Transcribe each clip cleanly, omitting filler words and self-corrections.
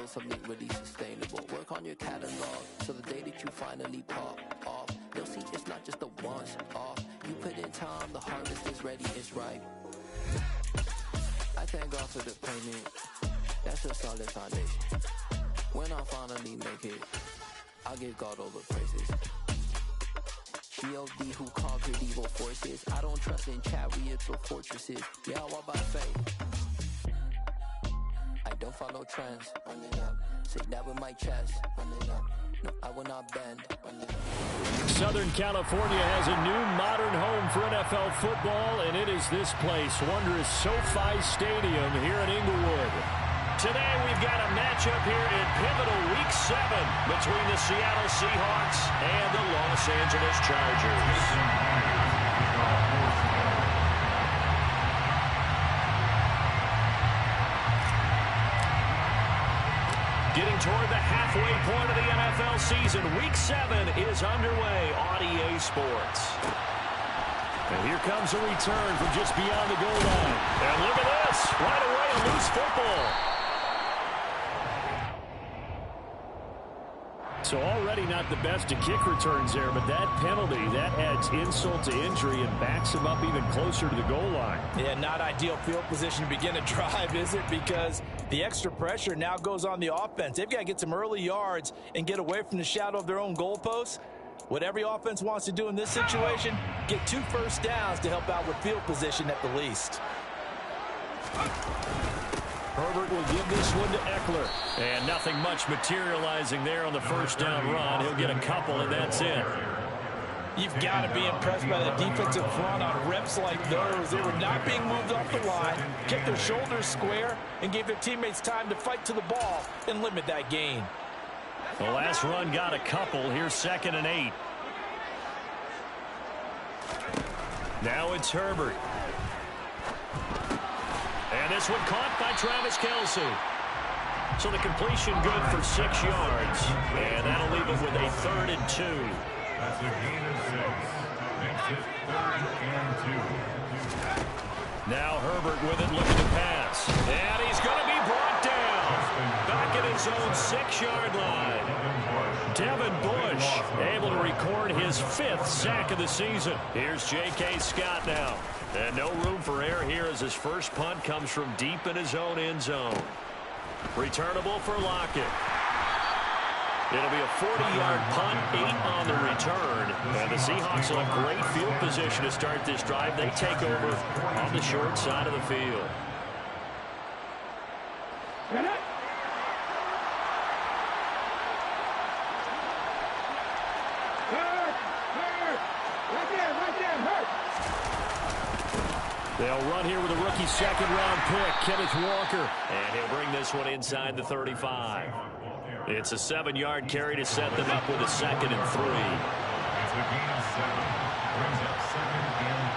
something really sustainable. Work on your catalog, so the day that you finally pop off, they'll see it's not just a once off. You put in time, the harvest is ready, it's ripe. I thank God for the payment, that's a solid foundation. When I finally make it, I'll give God all the praises. G.O.D. who conquered evil forces. I don't trust in chariots or fortresses. Yeah, I walk by faith. I don't follow trends. Run it up. Say that with my chest. Run it up. No, I will not bend. Run it up. Southern California has a new modern home for NFL football, and it is this place, wondrous SoFi Stadium here in Inglewood. Today we've got a matchup here in pivotal Week 7 between the Seattle Seahawks and the Los Angeles Chargers. Getting toward the halfway point of the NFL season, Week 7 is underway on EA Sports. And here comes a return from just beyond the goal line. And look at this, right away a loose football. So already not the best of kick returns there, but that penalty, that adds insult to injury and backs him up even closer to the goal line. Yeah, not ideal field position to begin a drive, is it? Because the extra pressure now goes on the offense. They've got to get some early yards and get away from the shadow of their own goalposts. What every offense wants to do in this situation, get 2 first downs to help out with field position at the least. Herbert will give this one to Eckler. And nothing much materializing there on the first down run. He'll get a couple, and that's it. You've got to be impressed by the defensive front on reps like those. They were not being moved off the line, kept their shoulders square, and gave their teammates time to fight to the ball and limit that gain. The last run got a couple. Here's 2nd and 8. Now it's Herbert. And this one caught by Travis Kelce. So the completion good for 6 yards. And that'll leave him with a 3rd and 2. That's a gain of 6. Makes it 3rd and 2. Now Herbert with it looking to pass. And he's going to be brought down. Back at his own 6-yard line. Devin Bush able to record his 5th sack of the season. Here's J.K. Scott now. And no room for error here as his first punt comes from deep in his own end zone. Returnable for Lockett. It'll be a 40-yard punt, 8 on the return. And the Seahawks will have great field position to start this drive. They take over on the short side of the field. They'll run here with a rookie 2nd-round pick, Kenneth Walker. And he'll bring this one inside the 35. It's a 7-yard carry to set them up with a 2nd and 3. It's a gain of 7. Brings up 2nd and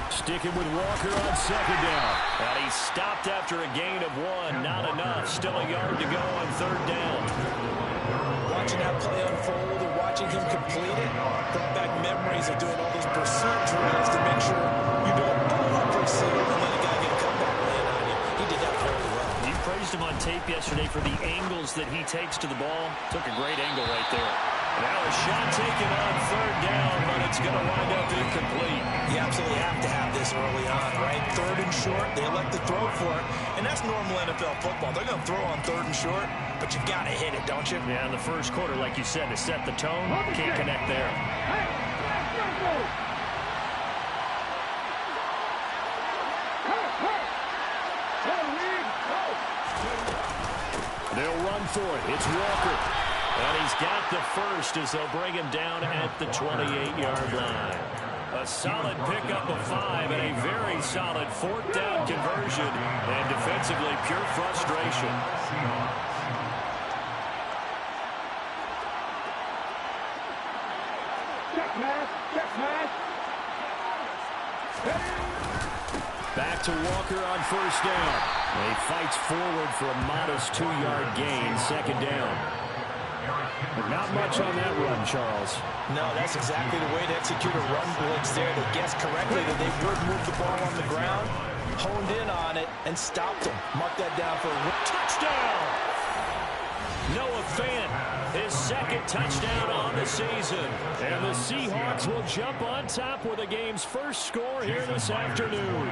3. Sticking with Walker on 2nd down. And he's stopped after a gain of 1. Not enough. Still a yard to go on 3rd down. Watching that play unfold and watching him complete it brought back memories of doing all those pursuit drills to make sure you don't over-pursue and let a guy get a comeback land on you. He did that very well. You praised him on tape yesterday for the angles that he takes to the ball. Took a great angle right there. Now a shot taken on 3rd down, but it's going to wind up incomplete. You absolutely have to have this early on, right? 3rd and short, they elect to throw for it, and that's normal NFL football. They're going to throw on 3rd and short, but you've got to hit it, don't you? Yeah, in the first quarter, like you said, to set the tone, can't connect there. They'll run for it. It's Walker. And he's got the first as they'll bring him down at the 28-yard line. A solid pickup of 5 and a very solid 4th down conversion. And defensively, pure frustration. Back to Walker on 1st down. He fights forward for a modest 2-yard gain, 2nd down. Not much on that run, Charles. No, that's exactly the way to execute a run blitz there. They guessed correctly that they would move the ball on the ground, honed it and stopped him. Mark that down for a touchdown. Noah Fant, his second touchdown on the season. And the Seahawks will jump on top with the game's first score here this afternoon.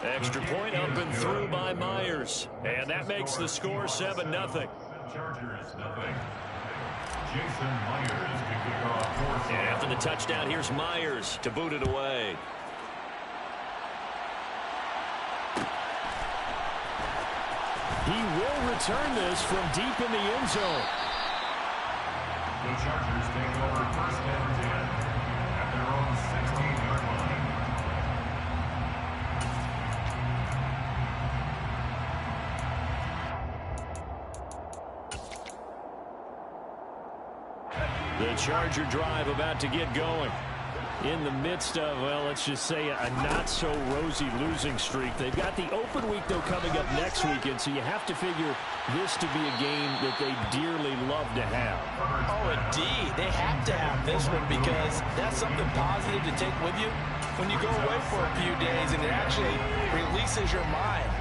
Extra point up and through by Myers. And that makes the score 7-0. Chargers nothing. Jason Myers to kick off. And after the touchdown, here's Myers to boot it away. He will return this from deep in the end zone. The Chargers take over first and 10 at their own 16-yard line. The Charger drive about to get going. In the midst of, well, let's just say a not-so-rosy losing streak. They've got the open week, though, coming up next weekend, so you have to figure this to be a game that they dearly love to have. Oh, indeed. They have to have this one because that's something positive to take with you when you go away for a few days, and it actually releases your mind.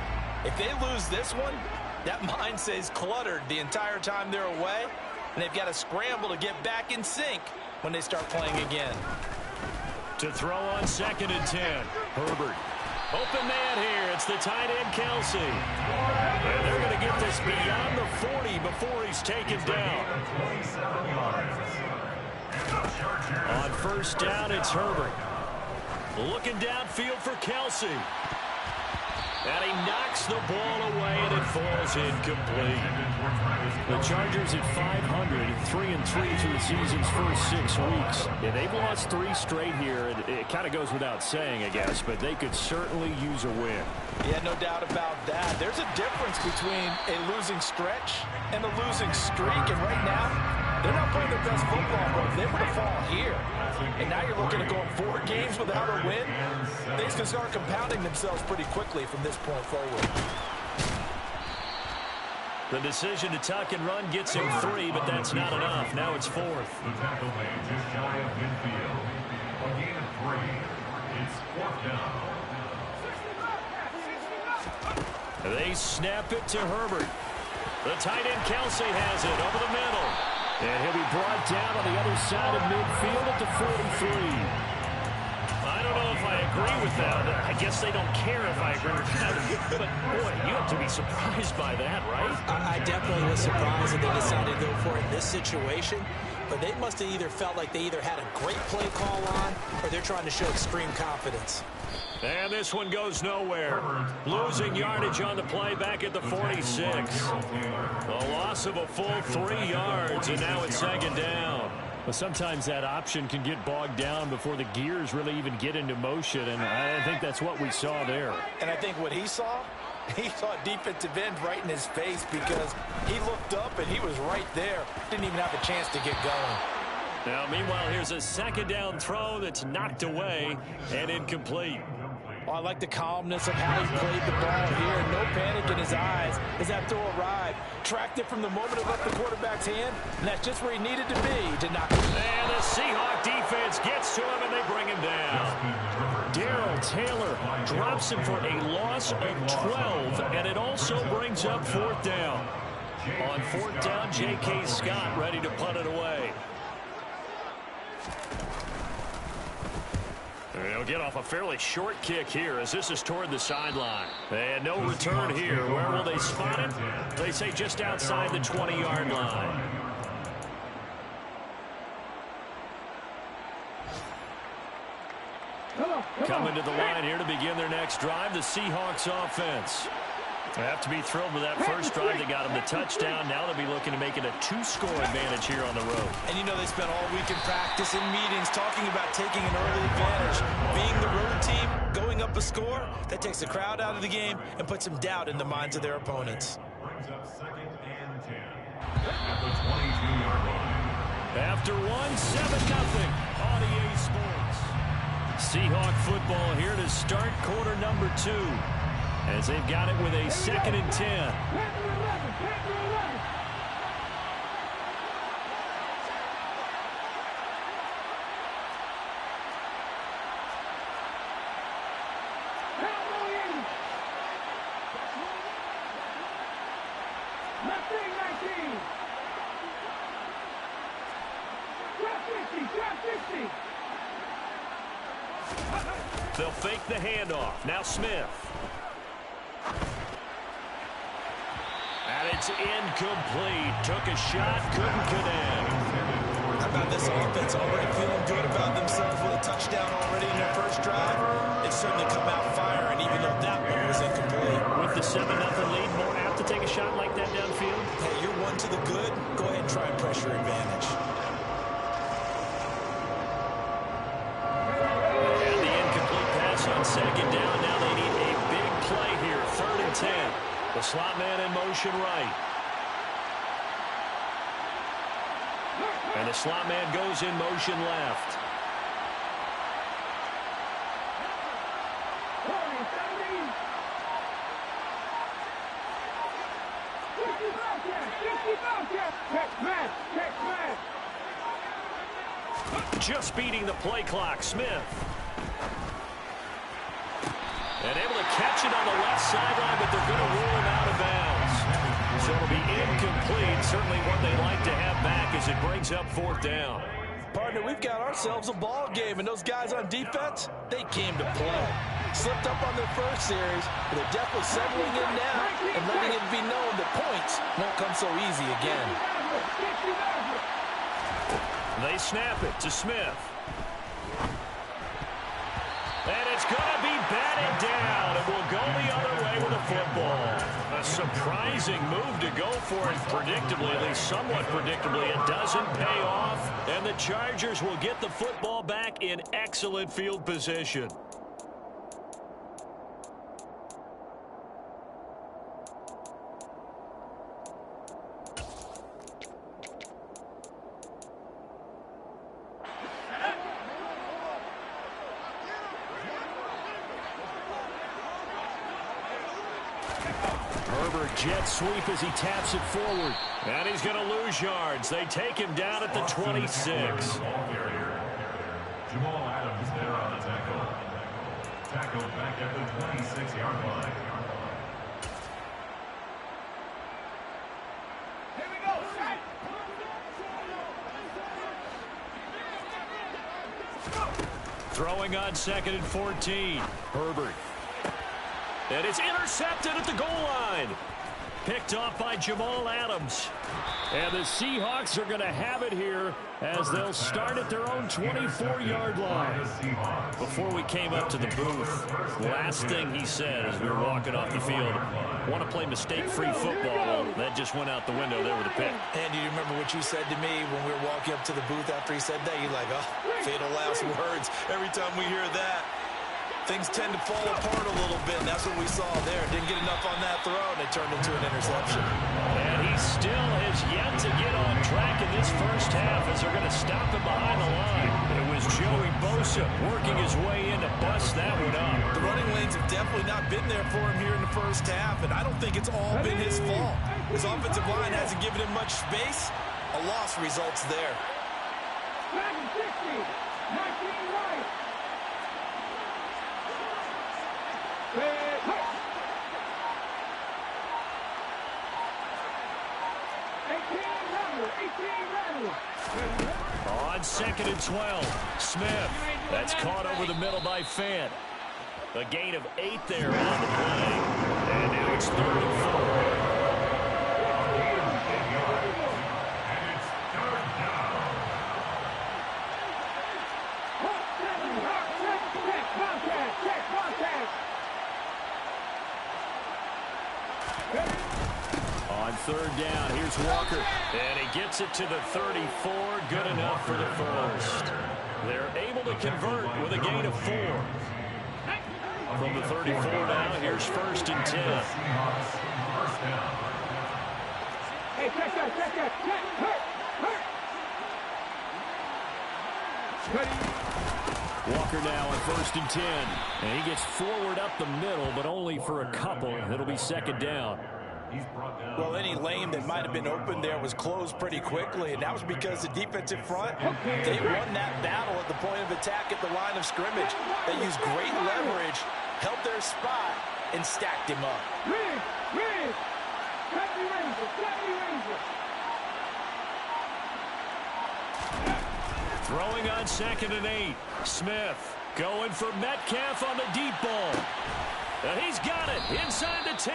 If they lose this one, that mind stays cluttered the entire time they're away, and they've got to scramble to get back in sync when they start playing again. To throw on 2nd and 10. Herbert. Open man here. It's the tight end, Kelsey. And they're going to get this beyond the 40 before he's taken down. On first down, it's Herbert. Looking downfield for Kelsey. And he knocks the ball away, and it falls incomplete. The Chargers at 500, 3-3 through the season's first 6 weeks. Yeah, they've lost 3 straight here. It kind of goes without saying, I guess, but they could certainly use a win. Yeah, no doubt about that. There's a difference between a losing stretch and a losing streak, and right now, they're not playing their best football, but if they were to fall here, and now you're looking at going 4 games without a win, things can start compounding themselves pretty quickly from this point forward. The decision to tuck and run gets him 3, but that's not enough. Now it's 4th. The tackle made just shy of midfield. A gain of 3. It's 4th down. They snap it to Herbert. The tight end Kelsey has it over the middle. And he'll be brought down on the other side of midfield at the 43. I don't know if I agree with that. I guess they don't care if I agree with that. But, boy, you have to be surprised by that, right? I definitely was surprised that they decided to go for it in this situation. But they must have either felt like they either had a great play call on or they're trying to show extreme confidence. And this one goes nowhere. Losing yardage on the play back at the 46. A loss of a full 3 yards, and now it's 2nd down. Well, sometimes that option can get bogged down before the gears really even get into motion, and I think that's what we saw there. And I think what he saw defensive end right in his face because he looked up and he was right there. Didn't even have a chance to get going. Now, meanwhile, here's a 2nd down throw that's knocked away and incomplete. Oh, I like the calmness of how he played the ball here. No panic in his eyes as that throw arrived. Tracked it from the moment it left the quarterback's hand, and that's just where he needed to be to knock it. And the Seahawk defense gets to him, and they bring him down. Darrell Taylor drops him for a loss of 12, and it also brings up 4th down. On 4th down, J.K. Scott ready to punt it away. They'll get off a fairly short kick here as this is toward the sideline. And no return here. Where will they spot it? They say just outside the 20-yard line. Coming to the line here to begin their next drive, the Seahawks offense. They have to be thrilled with that first drive. They got them the touchdown. Now they'll be looking to make it a 2-score advantage here on the road. And you know they spent all week in practice and meetings talking about taking an early advantage. Being the road team, going up a score, that takes the crowd out of the game and puts some doubt in the minds of their opponents. Brings up 2nd and 10 at the 22-yard line. After 1, 7-0 on EA Sports. Seahawk football here to start quarter number 2. As they've got it with a 2nd and 10. They'll fake the handoff. Now Smith. And it's incomplete. Took a shot, couldn't connect. How about this offense? Already feeling good about themselves with a touchdown already in their first drive. It's certainly come out firing, even though that one was incomplete. With the 7-0 lead, more apt to take a shot like that downfield? Hey, you're one to the good. Go ahead and try and pressure advantage. And the incomplete pass on second down. Now they need a big play here. 3rd and 10. The slot man in motion right. And the slot man goes in motion left. Just beating the play clock, Smith. And able to catch it on the left sideline, but they're going to rule him out of bounds. So it'll be incomplete. Certainly one they like to have back as it brings up 4th down. Partner, we've got ourselves a ball game, and those guys on defense, they came to play. Slipped up on their first series, but they're definitely settling in now and letting it be known that points won't come so easy again. They snap it to Smith. And it's going to be batted down. It will go the other way with the football. A surprising move to go for it predictably, at least somewhat predictably. It doesn't pay off, and the Chargers will get the football back in excellent field position. Jet sweep as he taps it forward. And he's going to lose yards. They take him down at the 26. Jamal Adams there on the tackle. Tackled back at the 26-yard line. Here we go, set. Throwing on 2nd and 14. Herbert. And it's intercepted at the goal line. Picked off by Jamal Adams. And the Seahawks are going to have it here as they'll start at their own 24-yard line. Before we came up to the booth, last thing he said as we were walking off the field, want to play mistake-free football. Well, that just went out the window there with a pick. And do you remember what you said to me when we were walking up to the booth after he said that? You're like, oh, fatal last words. Every time we hear that, things tend to fall apart a little bit, and that's what we saw there. Didn't get enough on that throw, and it turned into an interception. And he still has yet to get on track in this first half as they're going to stop him behind the line. It was Joey Bosa working his way in to bust that one up. The running lanes have definitely not been there for him here in the first half, and I don't think it's all been his fault. His offensive line hasn't given him much space. A loss results there. 19 right. On 2nd and 12, Smith. That's caught over the middle by Fant. A gain of 8 there on the play. And now it's 3rd and 4. On 3rd down, here's Walker. And he gets it to the 34. Good enough for the first. They're able to convert with a gain of 4. From the 34 now, here's 1st and 10. Hey, check that. Walker now on 1st and 10. And he gets forward up the middle, but only for a couple. It'll be 2nd down. Well, any lane that might have been open there was closed pretty quickly, and that was because the defensive front, they won that battle at the point of attack at the line of scrimmage. They used great leverage, held their spot, and stacked him up. Red. Happy Ranger. Throwing on 2nd and 8. Smith going for Metcalf on the deep ball. And he's got it inside the 10.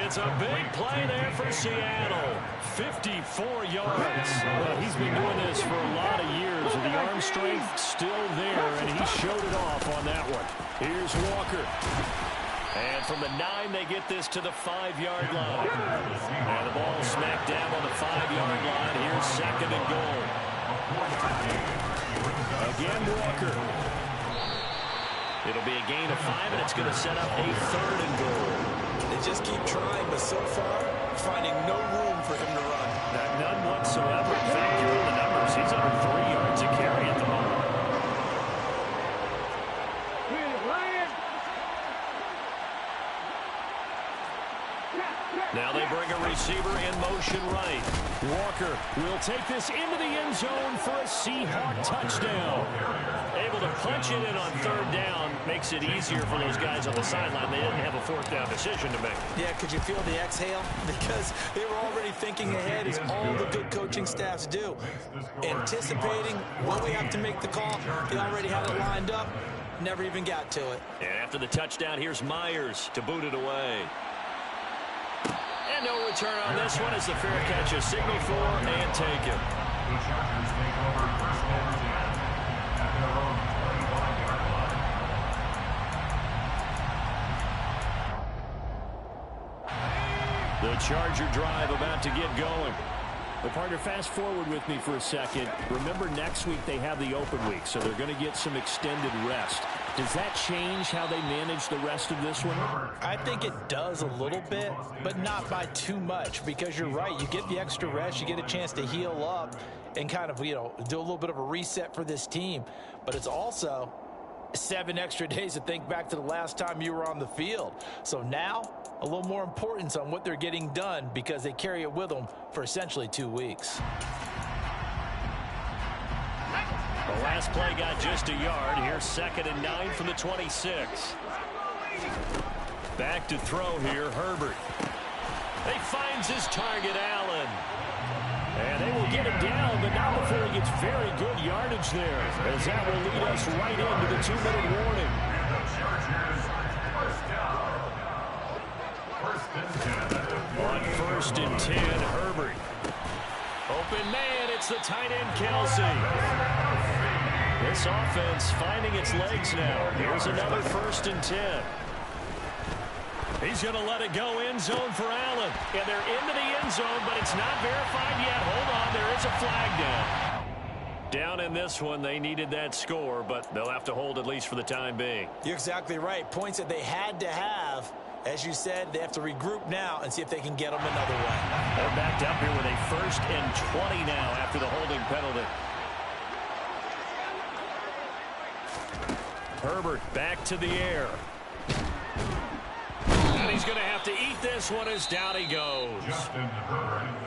It's a big play there for Seattle. 54 yards. Well, he's been doing this for a lot of years, with the arm strength still there, and he showed it off on that one. Here's Walker. And from the 9, they get this to the 5-yard line. And the ball smacked down on the 5-yard line. Here's 2nd and goal. Again, Walker. It'll be a gain of 5, and it's going to set up a 3rd and goal. They just keep trying, but so far, finding no room for him to run. None whatsoever. In fact, you run the numbers. He's under 3 yards a carry at the moment. Now they bring a receiver in motion right. Walker will take this into the end zone for a Seahawk touchdown. Able to punch it in on 3rd down makes it easier for those guys on the sideline. They didn't have a 4th down decision to make. Yeah, could you feel the exhale? Because they were already thinking ahead, as all the good coaching staffs do. Anticipating when we have to make the call. They already had it lined up. Never even got to it. And after the touchdown, here's Myers to boot it away. And no return on this one as the fair catch is signaled for and taken. The Chargers take over first and 10 at their own 25-yard line. The Charger drive about to get going. But partner, fast forward with me for a second. Remember, next week they have the open week, so they're going to get some extended rest. Does that change how they manage the rest of this one? I think it does a little bit, but not by too much, because you're right. You get the extra rest. You get a chance to heal up and kind of, do a little bit of a reset for this team. But it's also 7 extra days to think back to the last time you were on the field. So now, a little more importance on what they're getting done, because they carry it with them for essentially 2 weeks. The last play got just a yard. Here's 2nd and 9 from the 26. Back to throw here, Herbert. He finds his target, Allen. And they will get him down, but not before he gets very good yardage there, as that will lead us right into the 2-minute warning. On 1st and 10, Herbert. Open man, it's the tight end, Kelsey. This offense finding its legs now. Here's another 1st and 10. He's going to let it go end zone for Allen. And they're into the end zone, but it's not verified yet. Hold on, there is a flag down. Down in this one, they needed that score, but they'll have to hold at least for the time being. You're exactly right. Points that they had to have. As you said, they have to regroup now and see if they can get them another one. They're backed up here with a 1st and 20 now after the holding penalty. Herbert back to the air. And he's going to have to eat this one as down he goes.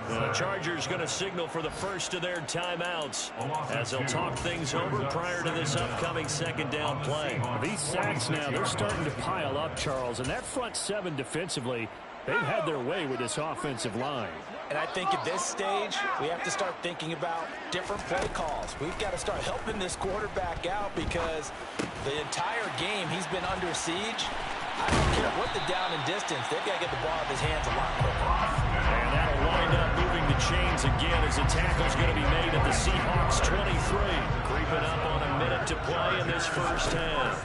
The Chargers going to signal for the first of their timeouts as they'll talk things over prior to this upcoming 2nd down play. These sacks now, they're starting to pile up, Charles, and that front 7 defensively, they've had their way with this offensive line. And I think at this stage, we have to start thinking about different play calls. We've got to start helping this quarterback out, because the entire game he's been under siege. I don't care what the down and distance. They've got to get the ball out of his hands a lot quicker. And that'll wind up moving the chains again as the tackle's going to be made at the Seahawks 23. Creeping up on a minute to play in this first half.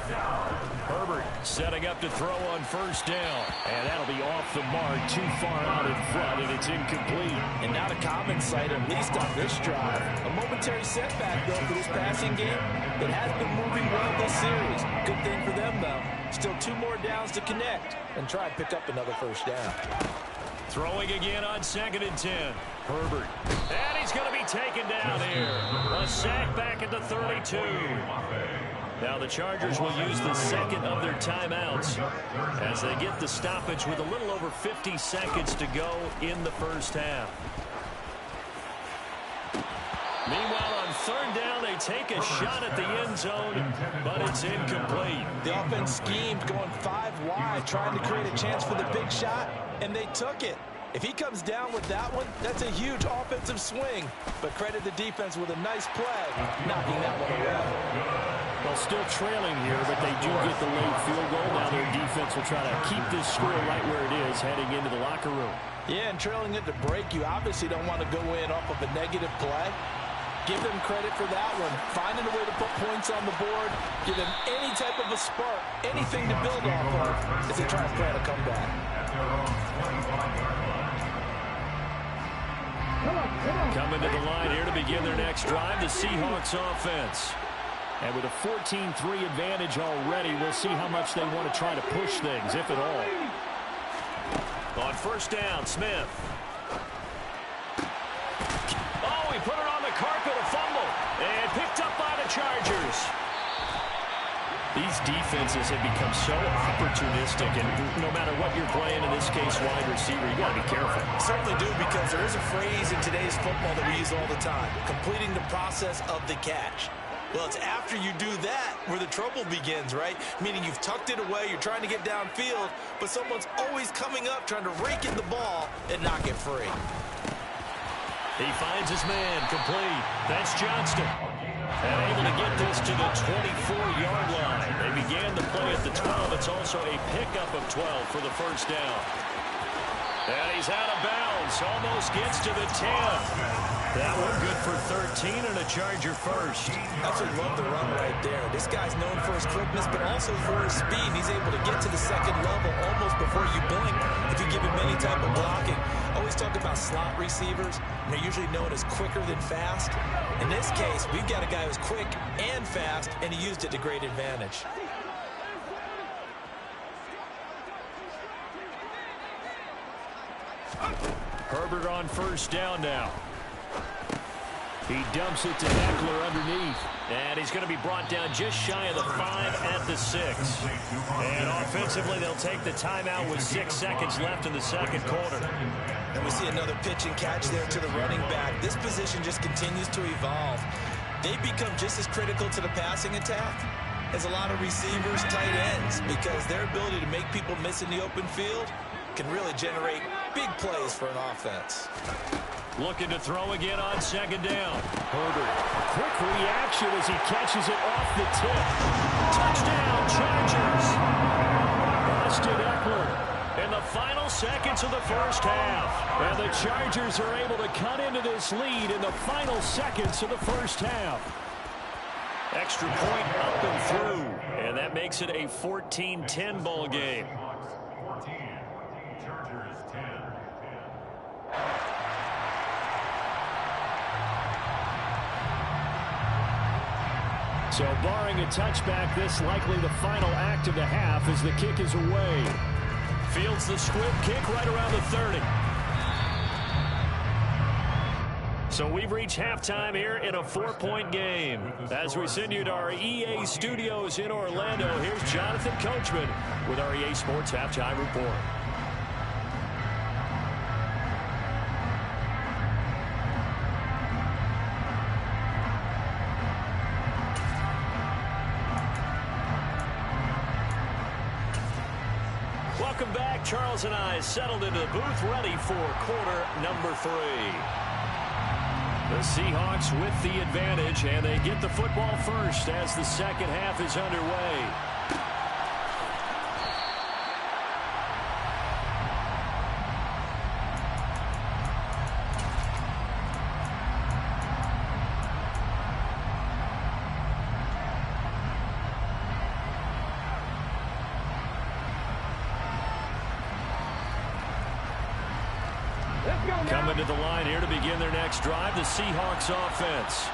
Herbert setting up to throw on 1st down. And that'll be off the mark, too far out in front, and it's incomplete. And not a common sight, at least on this drive. A momentary setback, though, for this passing game. It has been moving well this series. Good thing for them, though. Still 2 more downs to connect and try and pick up another 1st down. Throwing again on 2nd and 10. Herbert. And he's going to be taken down here. A sack back at the 32. Now the Chargers will use the 2nd of their timeouts as they get the stoppage with a little over 50 seconds to go in the first half. Meanwhile, on 3rd down, they take a shot at the end zone, but it's incomplete. The offense schemed going 5 wide, trying to create a chance for the big shot, and they took it. If he comes down with that one, that's a huge offensive swing. But credit the defense with a nice play, knocking that one away. Well, still trailing here, but they do get the late field goal. Now their defense will try to keep this score right where it is heading into the locker room. Yeah, and trailing it to break, you obviously don't want to go in off of a negative play. Give them credit for that one. Finding a way to put points on the board, give them any type of a spark, anything to build off of as they try to plan a comeback. Coming to the line here to begin their next drive, the Seahawks offense. And with a 14-3 advantage already, we'll see how much they want to try to push things, if at all. On first down, Smith. Oh, he put it on the carpet, a fumble. And picked up by the Chargers. These defenses have become so opportunistic, and no matter what you're playing, in this case, wide receiver, you got to be careful. Certainly do, because there is a phrase in today's football that we use all the time, completing the process of the catch. Well, it's after you do that where the trouble begins, right? Meaning you've tucked it away, you're trying to get downfield, but someone's always coming up trying to rake in the ball and knock it free. He finds his man, complete. That's Johnston. And able to get this to the 24-yard line. They began the play at the 12. It's also a pickup of 12 for the first down. And he's out of bounds. Almost gets to the 10. That one good for 13 and a Charger first. Absolutely love the run right there. This guy's known for his quickness, but also for his speed. He's able to get to the second level almost before you blink if you give him any type of blocking. Always talk about slot receivers. They're usually known as quicker than fast. In this case, we've got a guy who's quick and fast, and he used it to great advantage. Herbert on first down now. He dumps it to Eckler underneath. And he's going to be brought down just shy of the 5 at the 6. And offensively, they'll take the timeout with 6 seconds left in the second quarter. And we see another pitch and catch there to the running back. This position just continues to evolve. They become just as critical to the passing attack as a lot of receivers, tight ends, because their ability to make people miss in the open field can really generate big plays for an offense. Looking to throw again on second down. Herbert, quick reaction as he catches it off the tip. Touchdown, Chargers. Austin Eckler. In the final seconds of the first half. And the Chargers are able to cut into this lead in the final seconds of the first half. Extra point up and through. And that makes it a 14-10 ball game. So barring a touchback, this likely the final act of the half as the kick is away. Fields the squib kick right around the 30. So we've reached halftime here in a 4-point game. As we send you to our EA studios in Orlando, here's Jonathan Coachman with our EA Sports Halftime Report. Welcome back. Charles and I settled into the booth, ready for quarter number 3. The Seahawks with the advantage, and they get the football first as the second half is underway. Coming to the line here to begin their next drive, the Seahawks offense.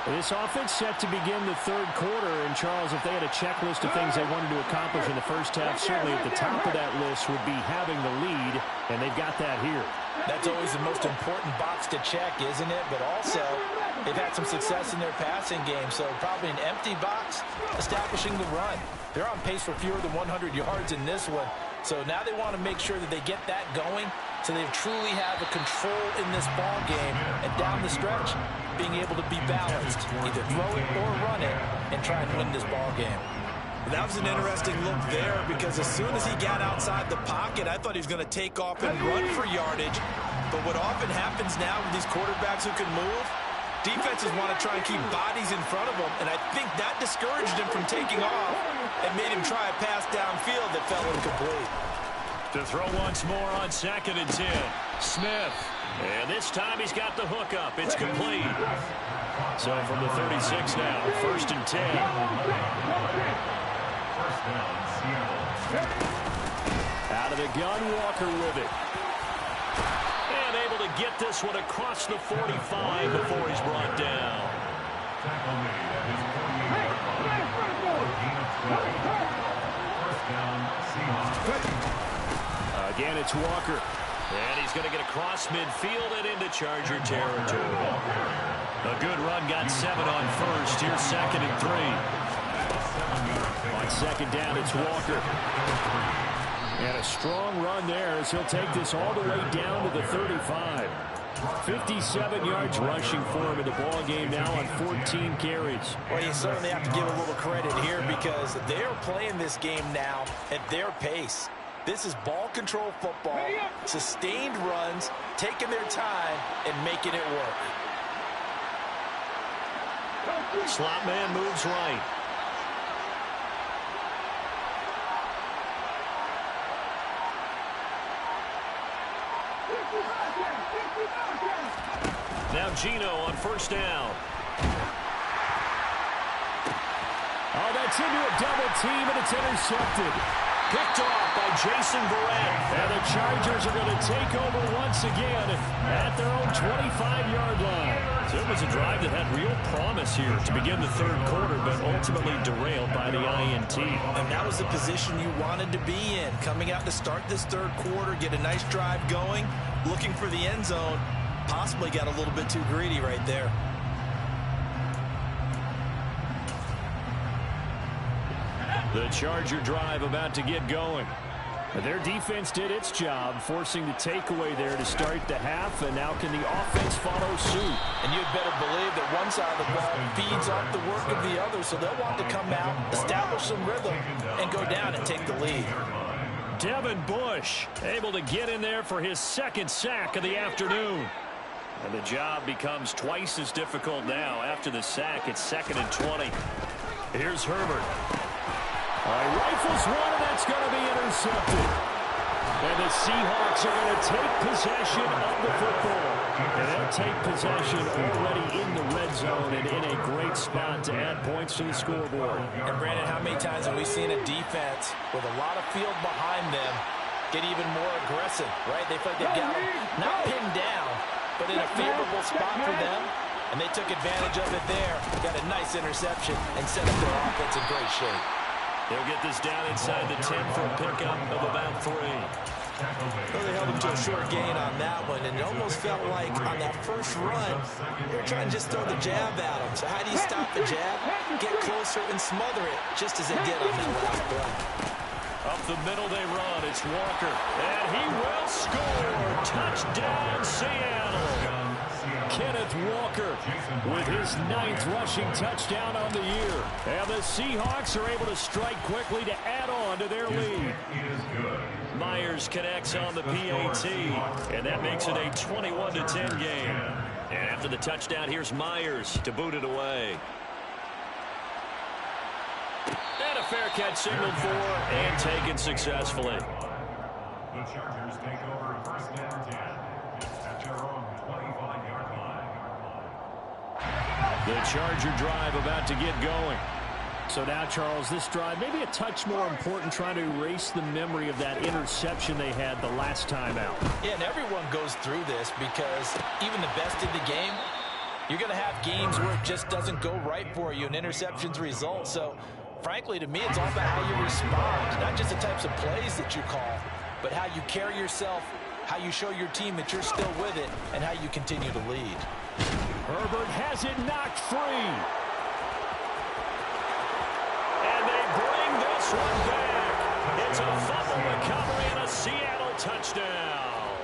This offense set to begin the third quarter, and Charles, if they had a checklist of things they wanted to accomplish in the first half, certainly at the top of that list would be having the lead, and they've got that here. That's always the most important box to check, isn't it? But also, they've had some success in their passing game, so probably an empty box, establishing the run. They're on pace for fewer than 100 yards in this one, so now they want to make sure that they get that going, so they truly have a control in this ball game, and down the stretch, being able to be balanced, either throw it or run it, and try and win this ball game. That was an interesting look there because as soon as he got outside the pocket, I thought he was going to take off and run for yardage. But what often happens now with these quarterbacks who can move, defenses want to try and keep bodies in front of them, and I think that discouraged him from taking off and made him try a pass downfield that fell incomplete. To throw once more on 2nd and 10. Smith. And this time he's got the hook up. It's complete. So from the 36 now, 1st and 10. Out of the gun, Walker with it. And able to get this one across the 45 before he's brought down. Tackle made at his 48-yard line for a gain of 12. First down, Seahawks. Again, it's Walker. And he's going to get across midfield and into Charger territory. A good run, got 7 on 1st. Here's 2nd and 3. On 2nd down, it's Walker. And a strong run there as he'll take this all the way down to the 35. 57 yards rushing for him in the ball game now on 14 carries. Well, you certainly have to give a little credit here because they're playing this game now at their pace. This is ball control football, sustained runs, taking their time, and making it work. Slot man moves right. Now Gino on 1st down. Oh, that's into a double team, and it's intercepted. Picked off by Jason Barrett. And the Chargers are going to take over once again at their own 25-yard line. So it was a drive that had real promise here to begin the 3rd quarter, but ultimately derailed by the INT. And that was the position you wanted to be in. Coming out to start this 3rd quarter, get a nice drive going, looking for the end zone. Possibly got a little bit too greedy right there. The Charger drive about to get going. Their defense did its job, forcing the takeaway there to start the half, and now can the offense follow suit? And you'd better believe that one side of the ball feeds off the work of the other, so they'll want to come out, establish some rhythm, and go down and take the lead. Devin Bush able to get in there for his 2nd sack of the afternoon. And the job becomes twice as difficult now. After the sack, it's 2nd and 20. Here's Herbert. Rifles one, and that's going to be intercepted. And the Seahawks are going to take possession of the football. And they'll take possession already in the red zone and in a great spot to add points to the scoreboard. And Brandon, how many times have we seen a defense with a lot of field behind them get even more aggressive, right? They feel like they've got them not pinned down, but in a favorable spot for them. And they took advantage of it there. Got a nice interception and set up their offense in great shape. They'll get this down inside the 10 for a pickup of about 3. Well, they held him to a short gain on that one, and it almost felt like on that first run, they were trying to just throw the jab at him. So how do you stop the jab? Get closer and smother it, just as they did on that last play. Up the middle they run. It's Walker. And he will score. Touchdown, Seattle. Kenneth Walker with his 9th rushing touchdown on the year. And the Seahawks are able to strike quickly to add on to their lead. Myers connects on the PAT, and that makes it a 21-10 game. And after the touchdown, here's Myers to boot it away. And a fair catch signaled for and taken successfully. The Chargers take over 1st and 10 at their own 25-yard line. The Charger drive about to get going. So now, Charles, this drive maybe a touch more important, trying to erase the memory of that interception they had the last time out. Yeah, and everyone goes through this because even the best in the game, you're going to have games where it just doesn't go right for you and interceptions result. So, frankly, to me, it's all about how you respond, not just the types of plays that you call, but how you carry yourself, how you show your team that you're still with it, and how you continue to lead. Herbert has it knocked free. And they bring this one back. It's a fumble recovery and a Seattle touchdown.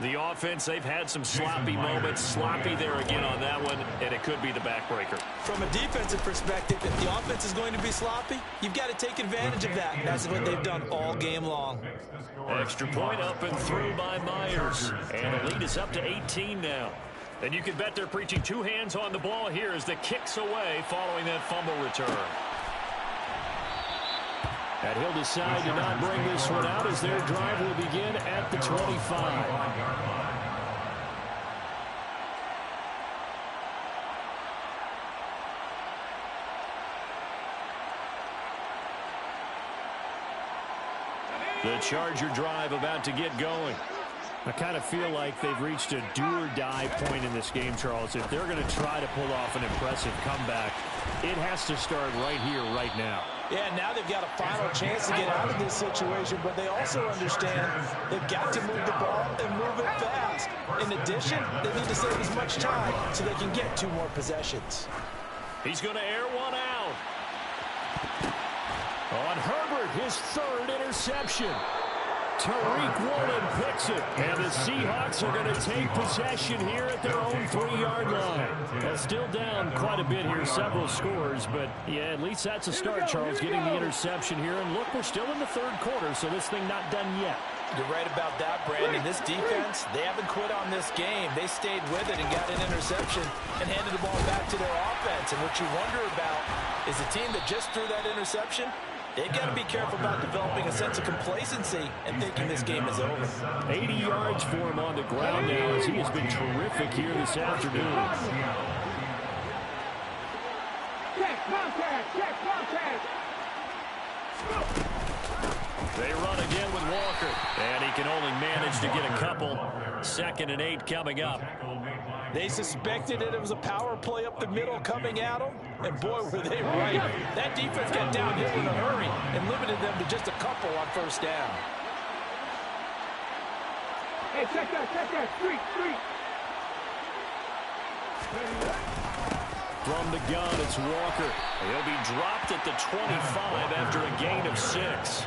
The offense, they've had some sloppy moments. Sloppy there again on that one. and it could be the backbreaker. From a defensive perspective, if the offense is going to be sloppy, you've got to take advantage of that. That's what they've done all game long. Extra point up and through by Myers. And the lead is up to 18 now. And you can bet they're preaching two hands on the ball here as the kick's away following that fumble return. And he'll decide to not bring this one out as their drive will begin at the 25. The Charger drive about to get going. I kind of feel like they've reached a do-or-die point in this game, Charles. If they're going to try to pull off an impressive comeback, it has to start right here, right now. Yeah, now they've got a final chance to get out of this situation, but they also understand they've got to move the ball and move it fast. In addition, they need to save as much time so they can get 2 more possessions. He's going to air one out. On Herbert, his 3rd interception. Tariq Woolen picks it, and the Seahawks are going to take possession here at their own 3-yard line. Well, still down quite a bit here, several scores, but yeah, at least that's a start, Charles, getting the interception here. And look, we're still in the 3rd quarter, so this thing not done yet. You're right about that, Brandon. This defense, they haven't quit on this game. They stayed with it and got an interception and handed the ball back to their offense. And what you wonder about is the team that just threw that interception, they've got to be careful about developing a sense of complacency and thinking this game is over. 80 yards for him on the ground now as he has been terrific here this afternoon. Check contact, check contact. They run again with Walker, and he can only manage to get a couple. 2nd and 8 coming up. They suspected it was a power play up the middle coming at them, and boy, were they right. That defense got downhill in a hurry and limited them to just a couple on 1st down. Hey, check that, street. From the gun, it's Walker. He'll be dropped at the 25 after a gain of 6.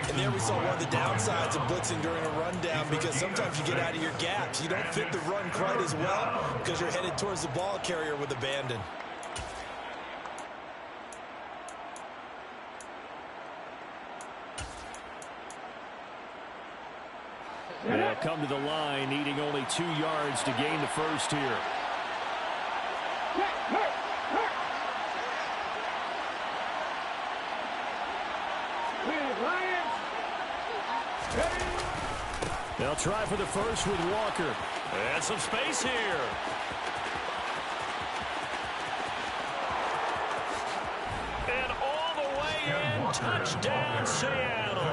And there we saw one of the downsides of blitzing during a rundown, because sometimes you get out of your gaps. You don't fit the run quite as well because you're headed towards the ball carrier with abandon. They'll come to the line, needing only 2 yards to gain the 1st here. They'll try for the 1st with Walker. And some space here. And all the way in, touchdown Seattle.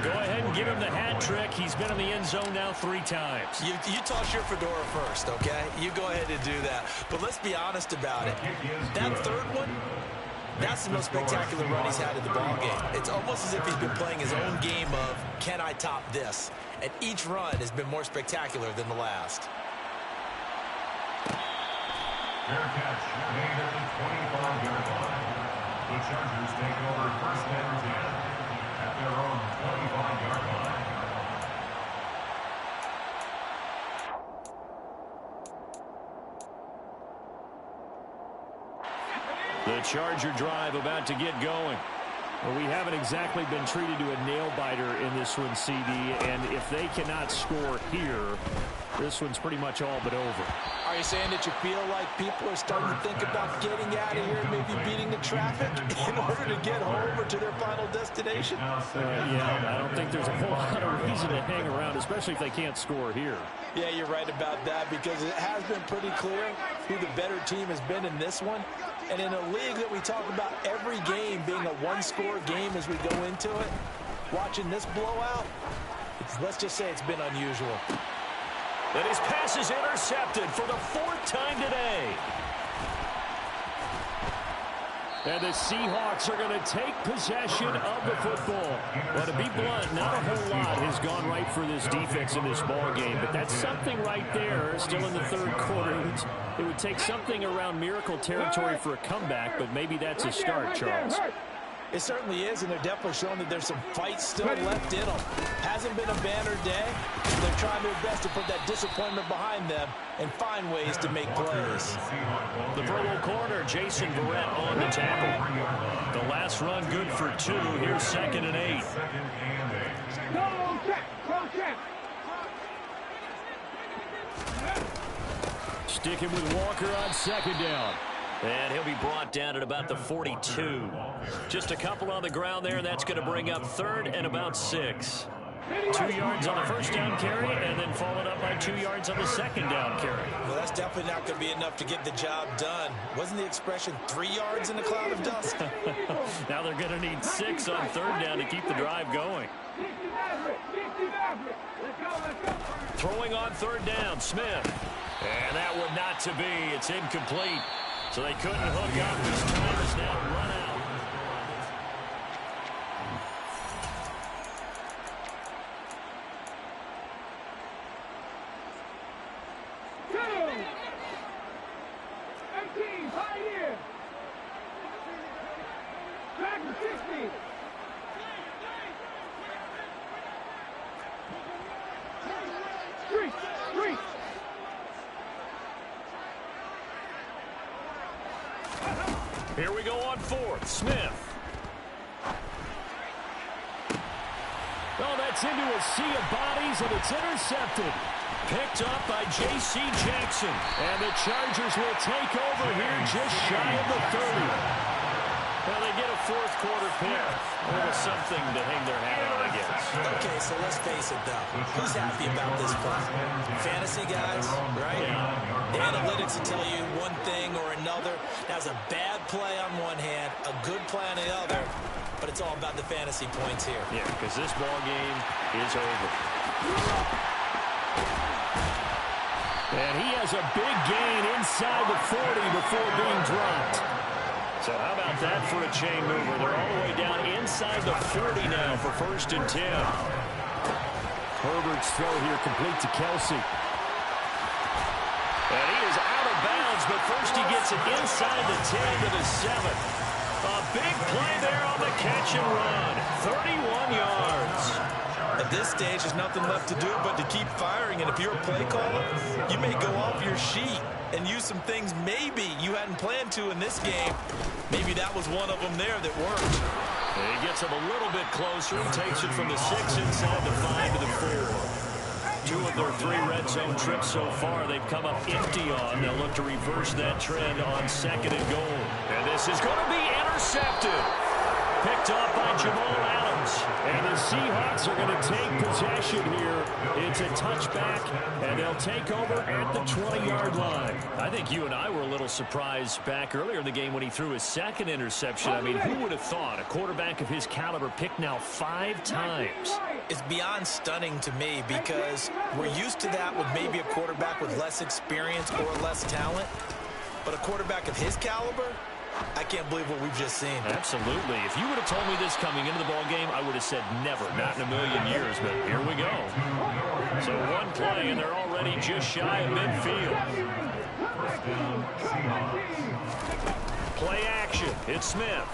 Go ahead and give him the hat trick. He's been in the end zone now 3 times. You toss your fedora first, okay? You go ahead and do that. But let's be honest about it. That 3rd one, that's the most spectacular run he's had in the ball game. It's almost as if he's been playing his own game of, can I top this? And each run has been more spectacular than the last. Fair catch made at the 25-yard line. The Chargers take over 1st and 10 at their own 25-yard line. The Charger drive about to get going. Well, we haven't exactly been treated to a nail-biter in this one, CD, and if they cannot score here, this one's pretty much all but over. Are you saying that you feel like people are starting to think about getting out of here and maybe beating the traffic in order to get home or to their final destination? Yeah, I don't think there's a whole lot of reason to hang around, especially if they can't score here. Yeah, you're right about that, because it has been pretty clear who the better team has been in this one. And in a league that we talk about every game being a one-score game as we go into it, watching this blowout, let's just say it's been unusual. And his pass is intercepted for the 4th time today. And the Seahawks are going to take possession of the football. Well, to be blunt, not a whole lot has gone right for this defense in this ball game, but that's something right there. Still in the 3rd quarter. It would take something around miracle territory for a comeback, but maybe that's a start, Charles. It certainly is, and they're definitely showing that there's some fight still left in them. Hasn't been a banner day. They're trying their best to put that disappointment behind them and find ways to make plays. The Purple corner, Jason Barrett on the tackle. The last run good for 2. Here's 2nd and 8. Go check, go check. Sticking with Walker on 2nd down. And he'll be brought down at about the 42. Just a couple on the ground there. That's going to bring up 3rd and about 6. 2 yards on the first down carry, and then followed up by 2 yards on the second down carry. Well, that's definitely not going to be enough to get the job done. Wasn't the expression 3 yards in a cloud of dust? Now they're going to need 6 on 3rd down to keep the drive going. Throwing on 3rd down, Smith. And that one not to be. It's incomplete. So they couldn't hook up. This time is now run out. Here we go on 4th. Smith. Oh, that's into a sea of bodies, and it's intercepted. Picked up by J.C. Jackson. And the Chargers will take over here just shy of the 30. Well, they get a 4th quarter pick. A little something to hang their hat on, I guess. Okay, so let's face it, though. Who's happy about this play? Fantasy guys, right? Yeah. The analytics will tell you one thing or another. That's a bad play on one hand, a good play on the other, but it's all about the fantasy points here. Yeah, because this ball game is over. And he has a big gain inside the 40 before being dropped. So how about that for a chain mover? They're all the way down inside the 40 now for 1st and 10. Herbert's throw here complete to Kelsey. And he is out of bounds, but first he gets it inside the 10 to the 7. A big play there on the catch and run. 31 yards. At this stage, there's nothing left to do but to keep firing. And if you're a play caller, you may go off your sheet and use some things maybe you hadn't planned to in this game. Maybe that was one of them there that worked. And he gets him a little bit closer and takes it from the 6 inside the 5 to the 4. 2 of their 3 red zone trips so far they've come up empty on. They'll look to reverse that trend on 2nd and goal. And this is going to be intercepted. Picked off by Jamal Adams. And the Seahawks are going to take possession here. It's a touchback, and they'll take over at the 20-yard line. I think you and I were a little surprised back earlier in the game when he threw his 2nd interception. I mean, who would have thought a quarterback of his caliber picked now 5 times? It's beyond stunning to me because we're used to that with maybe a quarterback with less experience or less talent. But a quarterback of his caliber, I can't believe what we've just seen. Absolutely. If you would have told me this coming into the ball game, I would have said never, not in a million years, but here we go. So one play, and they're already just shy of midfield. Play action. It's Smith.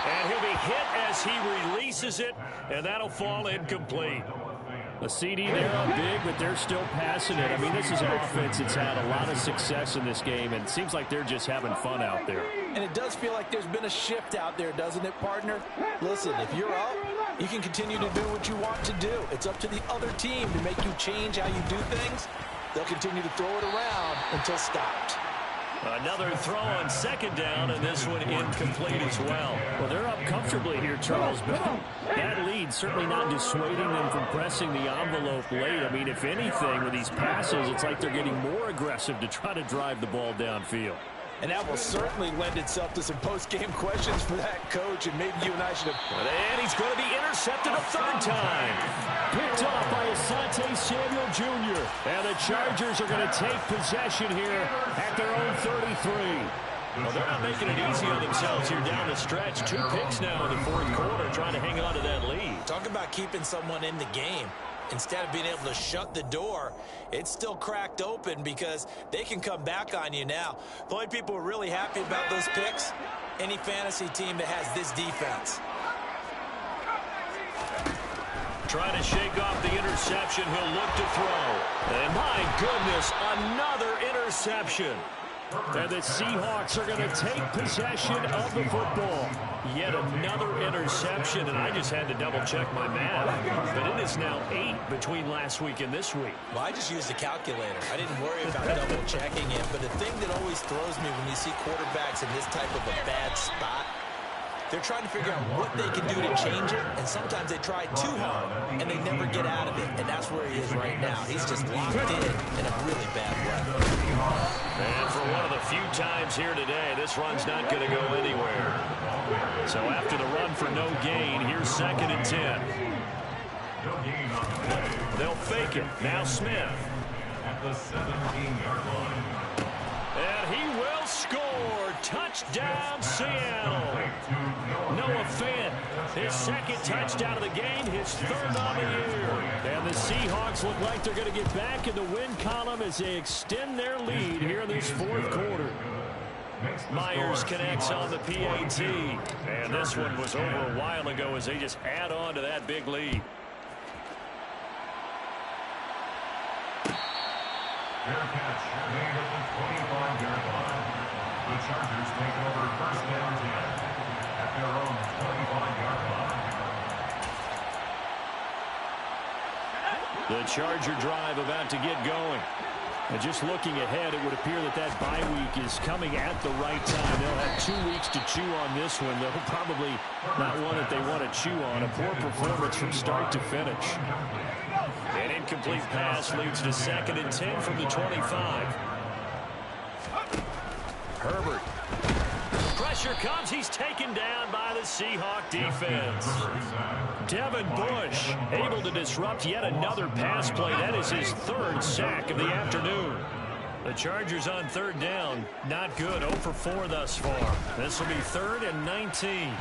And he'll be hit as he releases it, and that'll fall incomplete. A CD there on big, but they're still passing it. I mean, this is an offense that's had a lot of success in this game, and it seems like they're just having fun out there. And it does feel like there's been a shift out there, doesn't it, partner? Listen, if you're up, you can continue to do what you want to do. It's up to the other team to make you change how you do things. They'll continue to throw it around until stopped. Another throw on 2nd down, and this one incomplete as well. Well, they're up comfortably here, Charles, but that lead certainly not dissuading them from pressing the envelope late. I mean, if anything, with these passes, it's like they're getting more aggressive to try to drive the ball downfield. And that will certainly lend itself to some post-game questions for that coach, and maybe you and I should have... And he's going to be intercepted a 3rd time. Picked off by Asante Samuel Jr. And the Chargers are going to take possession here at their own 33. Well, they're not making it easy on themselves here down the stretch. 2 picks now in the 4th quarter trying to hang on to that lead. Talk about keeping someone in the game. instead of being able to shut the door, it's still cracked open because they can come back on you now. The only people who are really happy about those picks, any fantasy team that has this defense. Trying to shake off the interception. He'll look to throw. And my goodness, another interception. And the Seahawks are going to take possession of the football. Yet another interception, and I just had to double-check my math. But it is now 8 between last week and this week. Well, I just used a calculator. I didn't worry about double-checking it. But the thing that always throws me when you see quarterbacks in this type of a bad spot, they're trying to figure out what they can do to change it, and sometimes they try too hard, and they never get out of it, and that's where he is right now. He's just locked in a really bad way. And for one of the few times here today, this run's not going to go anywhere. So after the run for no gain, here's 2nd and 10. They'll fake it. Now Smith. At the 17-yard line. And he will score. Touchdown, Seattle. Noah Fant, his 2nd touchdown of the game, his 3rd on the year. And the Seahawks look like they're going to get back in the win column as they extend their lead here in this 4th quarter. Myers connects on the PAT. And this one was over a while ago as they just add on to that big lead. Fair catch made at the 25-yard line. The Chargers take over 1st and 10 at their own 25-yard line. The Charger drive about to get going. And just looking ahead, it would appear that that bye week is coming at the right time. They'll have 2 weeks to chew on this one. They'll probably not one that they want to chew on. A poor performance from start to finish. An incomplete pass leads to 2nd and 10 from the 25. Herbert. Pressure comes. He's taken down by the Seahawk defense. Devin Bush able to disrupt yet another pass play. That is his 3rd sack of the afternoon. The Chargers on 3rd down. Not good. 0 for 4 thus far. This will be 3rd and 19.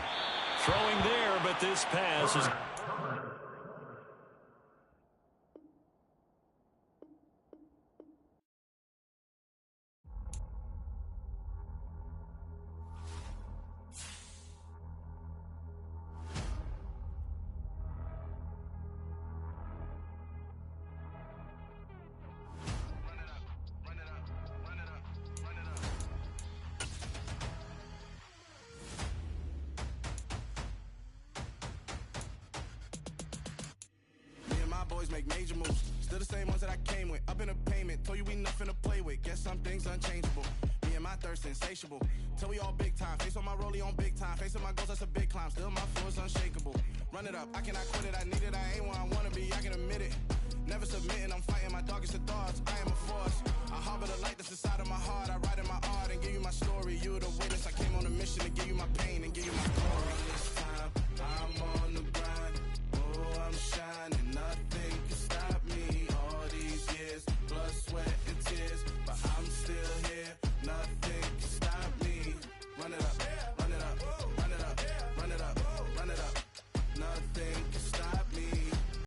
Throwing there, but this pass is... Boys make major moves. Still the same ones that I came with. Up in a payment. Told you we nothing to play with. Guess some things unchangeable. Me and my thirst insatiable. Till we all big time. Face on my rollie on big time. Facing my goals, that's a big climb. Still my flow is unshakable. Run it up. I cannot quit it. I need it. I ain't where I wanna be. I can admit it. Never submitting. I'm fighting my darkest of thoughts. I am a